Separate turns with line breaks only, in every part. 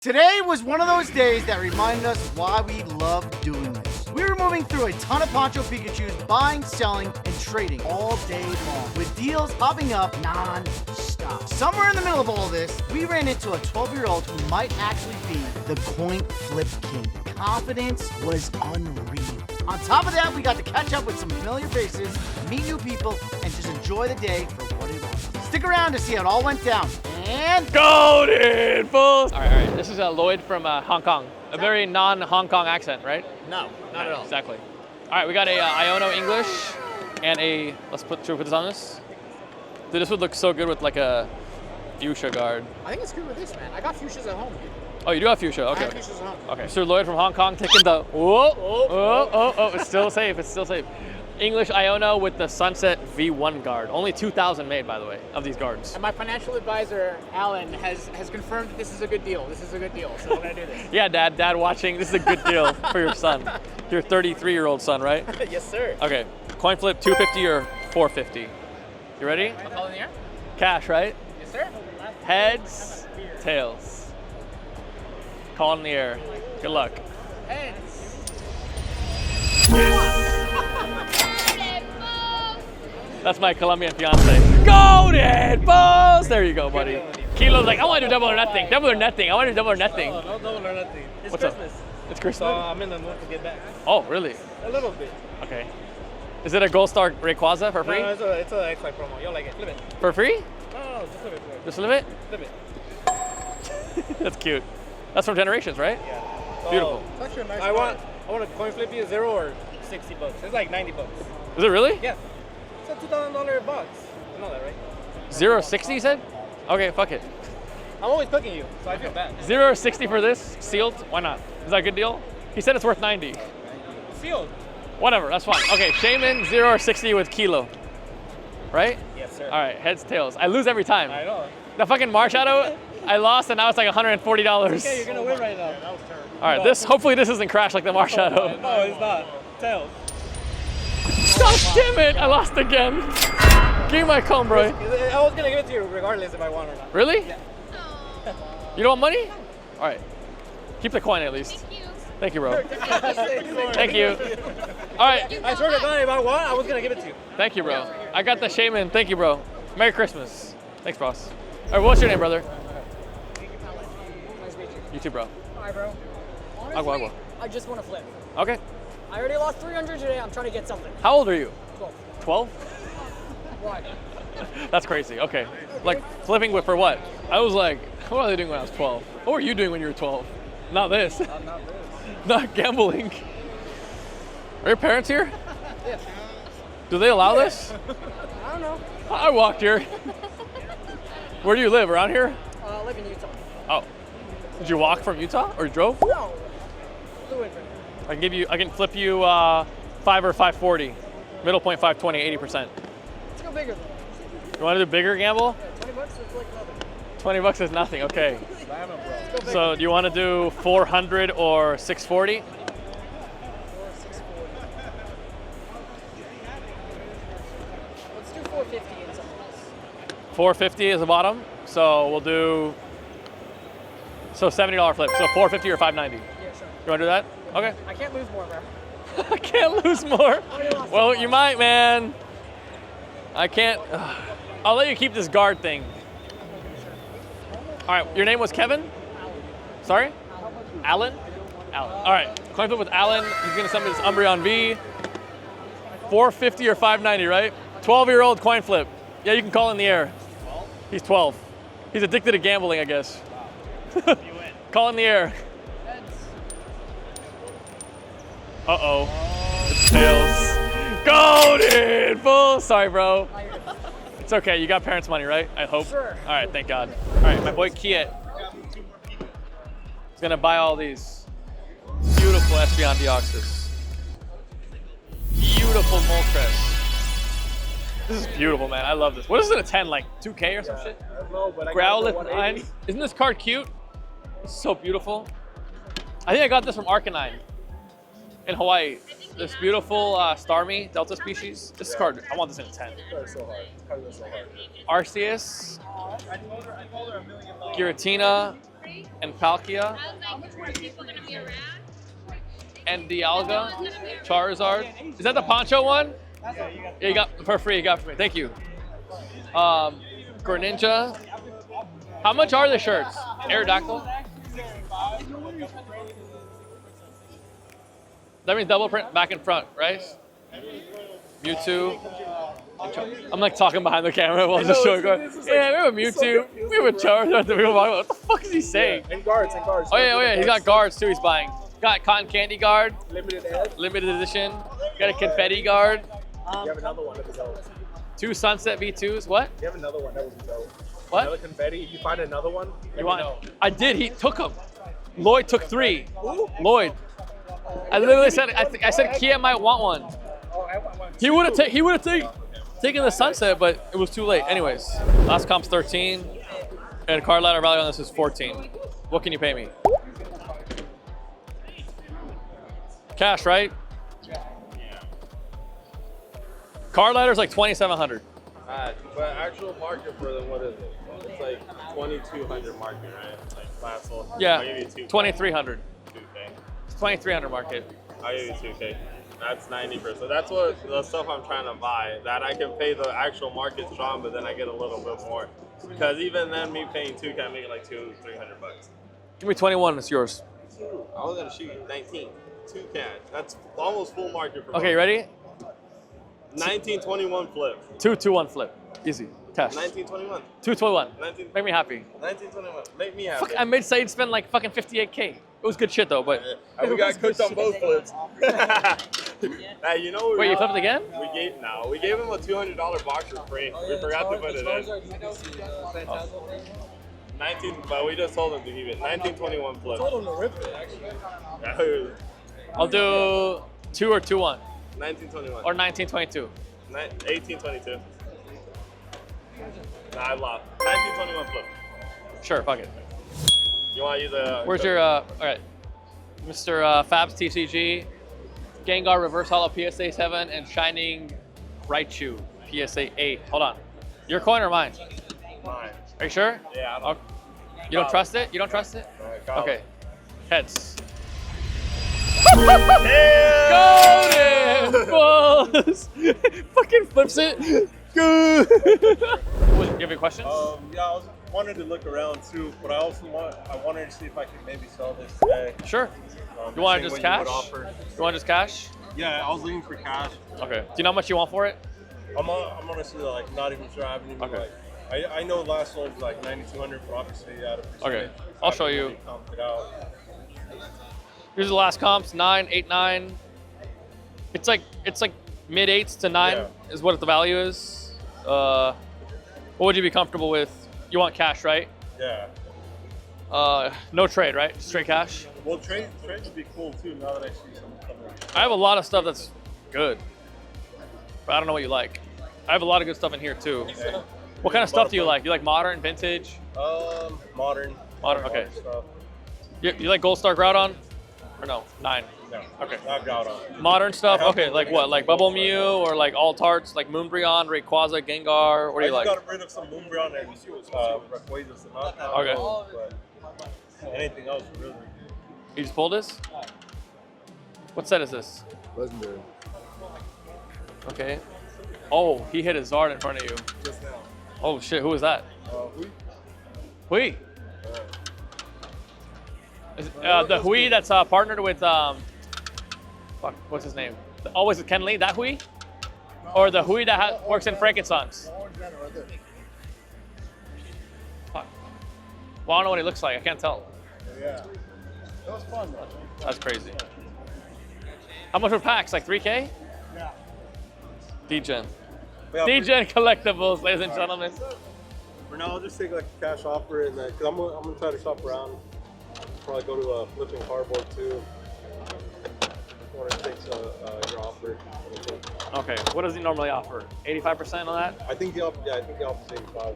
Today was one of those days that reminded us why we love doing this. We were moving through a ton of Poncho Pikachus, buying, selling, and trading all day long, with deals popping up non-stop. Somewhere in the middle of all this, we ran into a 12-year-old who might actually be the coin flip king. Confidence was unreal. On top of that, we got to catch up with some familiar faces, meet new people, and just enjoy the day for what it was. Stick around to see how it all went down. And
Golden Bulls! All right. This is Lloyd from Hong Kong. A very non-Hong Kong accent, right?
no, not at all.
Exactly. All right, we got a Iono English and a, should we put this on this? Dude, this would look so good with like a fuchsia guard.
I think it's good with this, man. I got fuchsias at home.
Oh, you do have fuchsia? Okay.
I have fuchsias at home.
Okay. Sir Lloyd from Hong Kong taking the, it's still safe, it's still safe. English Iono with the Sunset V1 guard. Only 2,000 made, by the way, of these guards.
And my financial advisor, Alan, has confirmed that this is a good deal. This is a good deal, so we're gonna do this.
Yeah, Dad watching. This is a good deal for your son. Your 33-year-old son, right?
Yes, sir.
Okay. Coin flip, 250 or 450. You ready?
I'll call in the air.
Cash, right?
Yes, sir.
Heads, tails. Call in the air. Good luck.
Heads.
That's my Colombian fiance. Golden Bulls! There you go, buddy. Kilo's like, I want to do double or nothing. Double or nothing. I want to do double or nothing.
No, no double or nothing. It's
What's
Christmas.
up? It's Christmas?
So I'm in the mood to get back.
Oh, really?
A little bit.
Okay. Is it a Gold Star Rayquaza for free?
No, it's a X-Light promo. You'll like it. Flip it.
For free?
No, just flip it. Flip it.
Just a little bit?
Flip it.
That's cute. That's from Generations, right?
Yeah.
Beautiful.
It's actually a nice I want a coin flip you $0 or $60. It's like $90.
Is it really?
Yeah. It's a $2,000 box. You know that, right?
0.60 you said? Okay, fuck it.
I'm always cooking you, so I feel bad.
0.60 for this, sealed? Why not? Is that a good deal? He said it's worth 90.
Sealed.
Whatever, that's fine. Okay, Shaman, 0 or 60 with Kilo. Right?
Yes, sir.
All right, heads, tails. I lose every time.
I know.
The fucking Marshadow, I lost and now it's like $140.
Okay, you're gonna win right now. That was terrible.
All right, hopefully this doesn't crash like the Marshadow.
No, it's not. Tails.
God damn it, I lost again. Give me my comb, bro.
I was gonna give it to you regardless if I won or not.
Really?
Yeah.
You don't want money? All right, keep the coin at least. Thank you, bro. Thank you. All right.
I swear to God, if I won, I was gonna give it to you.
Thank you, bro. I got the Shaman. Thank you, bro. Merry Christmas. Thanks, boss. All right, what's your name, brother?
Nice to meet you.
You too, bro.
Hi, bro.
Agua, agua.
I just want to flip.
Okay.
I already lost 300 today. I'm trying to get something.
How old are you?
12.
12?
Why?
That's crazy. Okay. Like flipping for what? I was like, what are they doing when I was 12? What were you doing when you were 12? Not this.
Not this.
Not gambling. Are your parents here?
Yeah.
Do they allow this?
I don't know.
I walked here. Where do you live? Around here?
I live in Utah.
Oh. Did you walk from Utah or drove?
No. Flew in.
I can flip you 5 or 540. Middle point 520, 80%.
Let's go bigger though.
You want to do bigger gamble?
Yeah, $20 is like nothing.
20 bucks is nothing. Okay.
Let's go bigger.
So do you want to do 400 or 640?
Or 640. Let's do 450 and something else.
450 is the bottom. So we'll do $70 flip. So 450 or 590.
Yeah, sure.
You want to do that? Okay.
I can't lose more, bro.
I can't lose more. Well, you might, man. I can't. I'll let you keep this guard thing. All right, your name was Kevin? Sorry? Alan? Alan. All right, coin flip with Alan. He's gonna send me this Umbreon V. 450 or 590, right? 12-year-old coin flip. Yeah, you can call in the air. He's 12. He's addicted to gambling, I guess. Call in the air. Uh-oh. It's tails. Golden Bull. Sorry, bro. It's okay. You got parents' money, right? I hope.
Sure.
All right, thank God. All right, my boy Kiet is gonna buy all these beautiful Espeon Deoxys. Beautiful Moltres. This is beautiful, man. I love this. What is it, a 10? Like 2K or some shit?
I don't know, but I
Growlithe
got
9. Isn't this card cute? It's so beautiful. I think I got this from Arcanine in Hawaii. This beautiful Starmie Delta species. This card, I want this in a 10.
It's so hard. So hard.
Arceus, Giratina, and Palkia, and Dialga, Charizard. Is that the Poncho one? Yeah, you got for free. You got for me. Thank you. Greninja. How much are the shirts? Aerodactyl. That means double print back and front, right? Mewtwo. I'm like talking behind the camera while just showing. Yeah, we have a Mewtwo. We have a Charizard. What the fuck is he saying?
And guards.
Oh yeah. He's got guards too. He's buying. Got cotton candy guard.
Limited
Edition. Got a confetti guard.
You have another one that was dope.
2 Sunset V2s. What?
You have another one that was dope.
What?
Another confetti. You find another one?
You want? I did. He took them. Lloyd took 3. Lloyd. I literally said. I said Kia might want one.
Oh, I want one.
He would have taken the Sunset, but it was too late. Anyways, last comp's 13, and card ladder value on this is 14. What can you pay me? Cash, right? Card ladder's like 2,700.
But actual market for them, what is it? It's like 2,200 market, right? Like class level.
Yeah,
I'll give you 2K.
2,300.
2K.
It's 2,300 market.
I'll give you 2K. That's 90%. That's what the stuff I'm trying to buy. That I can pay the actual market strong, but then I get a little bit more. Because even then, me paying 2K, I'm making like $200-300.
Give me 21. It's yours.
I was gonna shoot you 19. 2K. That's almost full market for.
Okay, ready?
1921 flip.
2-2-1 flip. Easy. Cash.
1921.
221.
19.
Make me happy.
1921. Make me happy.
Fuck, I made Said spend like fucking 58K. It was good shit though, but.
We got cooked on both flips. Hey, you know
Wait, you flipped again?
We gave him a $200 box for free. We forgot to put it in. 19, but we just told him to keep it. 1921 flip.
Told him to rip it, actually.
I'll do 2 or 2-1.
1921.
Or 1922.
1822. Nah, I lost. 1921 flip.
Sure, fuck it.
You want to use a...
Where's your, all right. Mr. Fabs TCG, Gengar Reverse Hollow PSA 7, and Shining Raichu PSA 8. Hold on. Your coin or mine?
Mine.
Are you sure?
Yeah, I don't...
You don't trust it? You don't trust it? Okay. Heads. Golden balls! Fucking flips it. Good. You have any questions?
Yeah, I was wanted to look around too, but I wanted to see if I could maybe sell this today.
Sure. You want to just cash? You want just cash?
Yeah, I was looking for cash.
Okay. Do you know how much you want for it?
I'm honestly like not even sure. I haven't even
Okay.
I know last sold was like 9,200, but obviously out of percentage.
Okay. I'll show you.
Comped it out.
Here's the last comps: 9, 8, 9. It's like mid 8s to 9 is what the value is. What would you be comfortable with? You want cash, right?
Yeah.
No trade, right? Straight cash.
Well, trade would be cool too. Now that I see some coming.
I have a lot of stuff that's good, but I don't know what you like. I have a lot of good stuff in here too.
Okay.
What kind of stuff do you like? You like modern, vintage?
Modern.
Modern, okay.
Stuff.
You like Gold Star Groudon? Or no? 9.
No.
Okay.
Not Groudon.
Modern stuff? Okay, like what? Like Bubble Mew or like Alt Arts, like Moonbreon, Rayquaza, Gengar? What do you like?
I just got rid of some Moonbreon and Rayquaza, so not that
Okay.
old, but anything else really.
You just pulled this? What set is this?
Legendary.
Okay. Oh, he hit a Zard in front of you.
Just now.
Oh shit, who was that? Hui. The Hui that's partnered with fuck, what's his name? Always with Ken Lee, that Hui? Or the Hui that works in Frankenstein's? Fuck. Well, I don't know what he looks like. I can't tell.
Yeah. That was fun though.
That's crazy. How much were packs? Like 3K?
Yeah.
D-Gen.
Yeah,
D-Gen collectibles, ladies and gentlemen.
For now, I'll just take like a cash offer, and because I'm gonna try to shop around. Probably go to a flipping cardboard too. Want to take your offer.
Okay, what does he normally offer? 85% on that?
I think the offer is 85.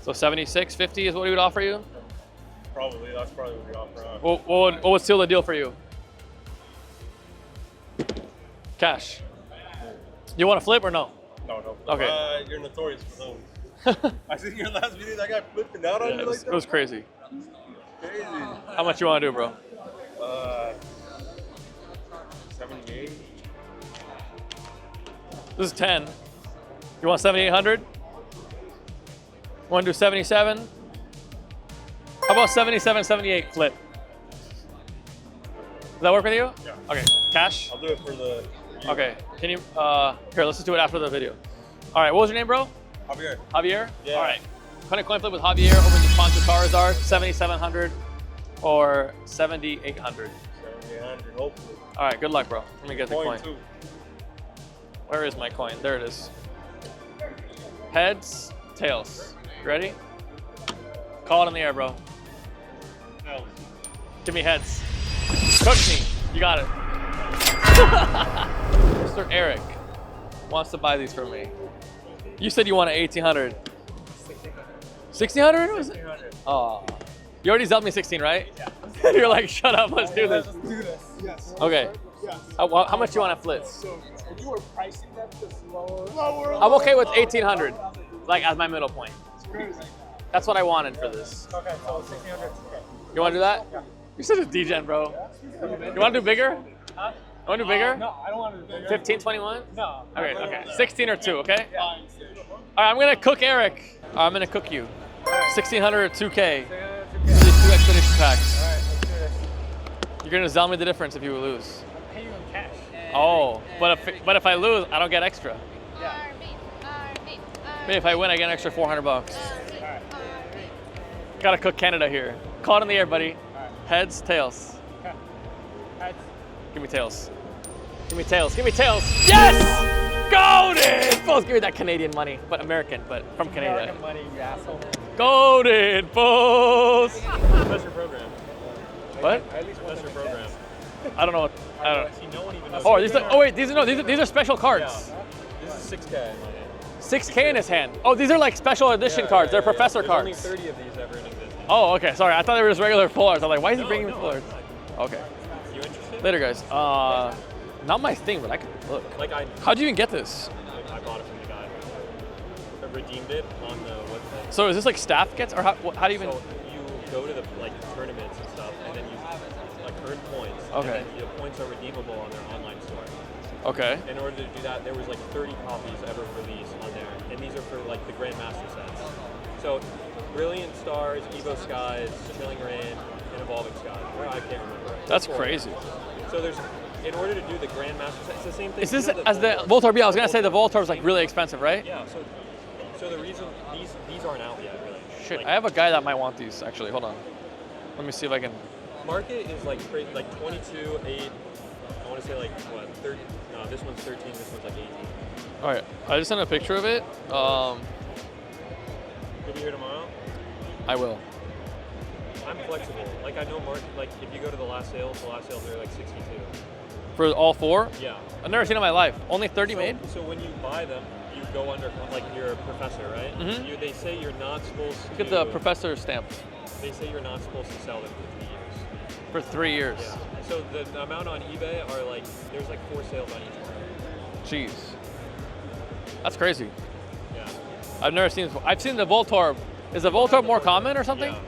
So 76, 50 is what he would offer you?
Probably, that's probably what the offer.
What would seal the deal for you? Cash. You want to flip or no?
No.
Okay.
You're notorious for those. I seen your last video, that guy flipping out on you like that.
It was crazy.
Crazy.
How much you want to do, bro?
78.
This is 10. You want 7,800? Want to do 77? How about 77, 78 flip? Does that work with you?
Yeah.
Okay, cash?
I'll do it for the...
Okay, can you, here, let's just do it after the video. All right, what was your name, bro?
Javier.
Javier?
Yeah.
All right, kind of coin flip with Javier, hoping to sponsor Charizard, 7,700 or 7,800.
7,800, hopefully.
All right, good luck, bro. Let me get the coin.
Too.
Where is my coin? There it is. Heads, tails. You ready? Call it in the air, bro.
No.
Give me heads. Cook me. You got it. Mr. Eric wants to buy these from me. You said you wanted 1,800. 1,600? 1,600. Oh. You already dealt me 16, right? Yeah. You're like, shut up, let's do this.
Let's do this. Yes.
Okay.
Yes.
How much do you want to flip?
So you were pricing them just lower.
I'm okay with 1,800, like as my middle point.
Crazy.
That's what I wanted for this.
Okay, so 1,600. Okay.
You want to do that? Yeah. You're such a degen, bro. You want to do bigger?
Huh?
You want to do bigger?
No, I don't want to do bigger.
15, 21?
No.
Okay. 16 or 2, okay?
Yeah.
All right, I'm going to cook Eric. I'm going to cook you. 1,600 or 2K. These 2 expedition packs.
All right, let's do this.
You're going to sell me the difference if you lose.
I'll pay you in cash.
Oh, but if I lose, I don't get extra.
Yeah.
Maybe if I win, I get an extra 400 bucks. Gotta cook Canada here. Call it in the air, buddy. Heads, tails.
Okay. Heads.
Give me tails. Give me tails. Give me tails. Yes! Golden! Bulls, give me that Canadian money, but American, but from Canada.
American money, you asshole.
Golden Bulls!
That's your program.
What?
At least
That's your program.
I don't know what. I don't know.
See, no one even knows.
Oh, these are special cards.
Yeah. This is 6K in my hand.
6K in his hand. Oh, these are like special edition cards. They're professor
There's
cards.
only 30 of these ever in existence.
Oh, okay. Sorry, I thought they were just regular full arts. I'm like, why is he bringing me full arts? Okay.
You interested?
Later, guys. Not my thing, but I can look.
Like
How'd you even get this?
I bought it from the guy. I redeemed it on the website.
So is this like staff gets, or how do you even?
So you go to the tournaments and stuff, and then you earn points.
Okay.
And then the points are redeemable on their online store.
Okay.
In order to do that, there was 30 copies ever released on there, and these are for the Grandmaster sets. So, Brilliant Stars, Evo Skies, Chilling Rain, and Evolving Skies. Or I can't remember.
That's crazy.
So in order to do the Grandmaster set, it's the same thing.
Is this as the Voltorb? Yeah, I was gonna say the Voltorb's like really expensive, right?
Yeah. So the reason these aren't out yet, really.
Shit, I have a guy that might want these actually. Hold on. Let me see if I can.
Market is like 22, 8. I want to say what 30. No, this one's 13. This one's 18.
All right, I just sent a picture of it.
You'll be here tomorrow.
I will.
I'm flexible. I know if you go to the last sales are 62.
For all 4?
Yeah.
I've never seen it in my life. Only 30 made?
So when you buy them, you go under you're a professor, right?
Mm-hmm.
They say you're not supposed to.
Look at the professor stamp.
They say you're not supposed to sell them for 3 years.
For 3 years.
Yeah. So the amount on eBay are there's 4 sales on each one.
Jeez. That's crazy.
Yeah.
I've never seen. I've seen the Voltorb. Is the Voltorb more common or something?
Yeah.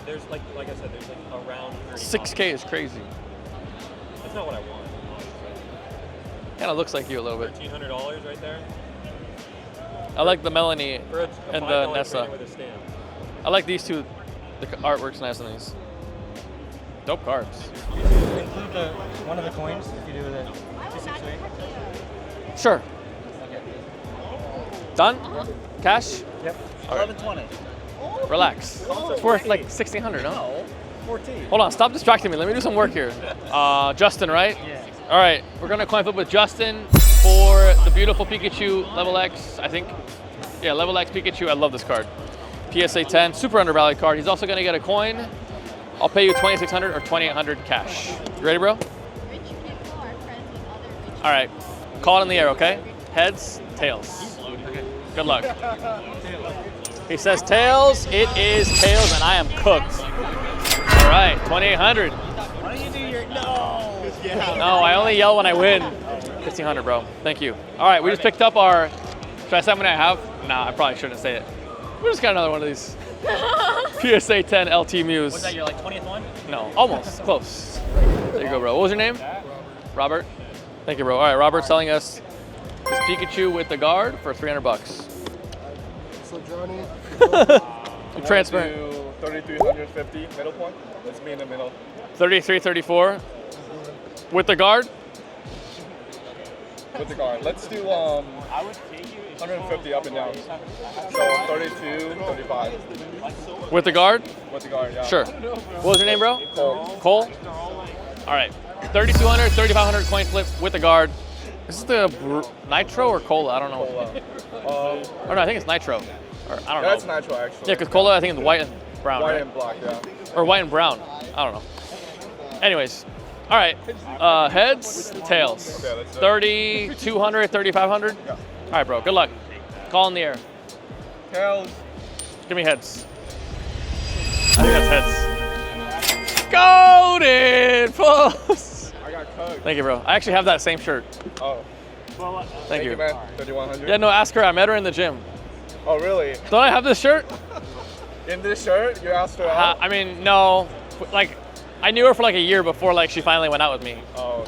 There's like I said, there's around 30
6K is crazy.
That's not what I want, obviously.
Kind of looks like you a little bit.
$1,300 right there.
I like the Melanie
For a
and the
$5
Nessa.
with a stamp.
I like these two. The artwork's nice on these. Dope cards.
Include one of the coins if you do the 268.
Sure.
Okay.
Done? Cash?
Yep.
1120.
Relax. It's worth like 1,600, no?
No. 14.
Hold on, stop distracting me. Let me do some work here. Justin, right?
Yeah.
All right, we're gonna coin flip with Justin for the beautiful Pikachu level X, I think. Yeah, level X Pikachu. I love this card. PSA 10, super undervalued card. He's also gonna get a coin. I'll pay you 2,600 or 2,800 cash. You ready, bro? All right, call it in the air, okay? Heads, tails. Okay. Good luck. He says tails. It is tails, and I am cooked. All right, 2,800.
Why don't you do your no?
No, I only yell when I win. It's 1600, bro. Thank you. All right, we just picked up our. Should I say how many I have? Nah, I probably shouldn't say it. We just got another one of these. PSA 10 LT Muse.
Was that your like 20th one?
No, almost. Close. There you go, bro. What was your name? Robert. Thank you, bro. All right, Robert's selling us this Pikachu with the guard for 300 bucks.
So Johnny,
Transparent.
3,350 middle point. Let's be in the middle.
33, 34. With the guard?
With the guard. Let's do 150 up and down. So 32, 35.
With the guard?
With the guard, yeah.
Sure. What was your name, bro?
Cole.
Cole? All right. 3,200, 3,500 coin flip with the guard. This is the Nitro or Cola? I don't know.
Cola.
Oh, no, I think it's Nitro. Or, I don't know.
That's Nitro, actually.
Yeah, because Cola, I think it's white and brown,
White
right?
and black, yeah.
Or white and brown. I don't know. Anyways. All right. Heads, tails.
Okay, let's
3,200, 3,500?
Yeah.
All right, bro. Good luck. Call in the air.
Tails.
Give me heads. I think that's heads. Golden Pulse.
I got cooked.
Thank you, bro. I actually have that same shirt.
Oh.
Thank you.
man. 3,100.
Yeah, no, ask her. I met her in the gym.
Oh, really?
Don't I have this shirt?
In this shirt? You asked her out?
I mean, no. Like, I knew her for like a year before like she finally went out with me.
Oh.